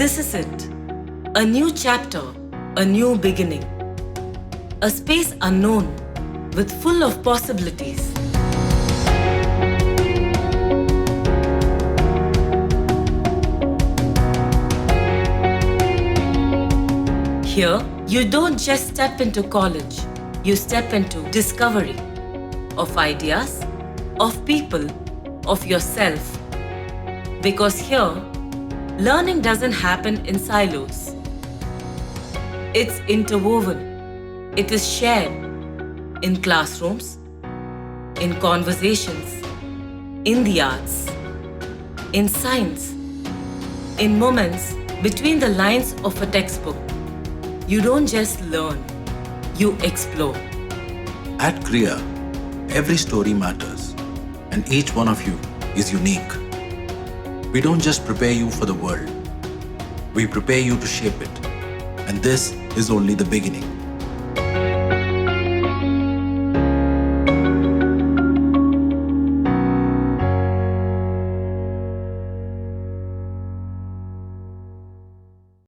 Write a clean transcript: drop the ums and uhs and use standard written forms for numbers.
This is it. A new chapter, a new beginning. A space unknown with full of possibilities. Here, you don't just step into college, you step into discovery of ideas, of people, of yourself. Because here, learning doesn't happen in silos. It's interwoven. It is shared in classrooms, in conversations, in the arts, in science, in moments between the lines of a textbook. You don't just learn, you explore. At Krea, every story matters, and each one of you is unique. We don't just prepare you for the world, we prepare you to shape it. And this is only the beginning.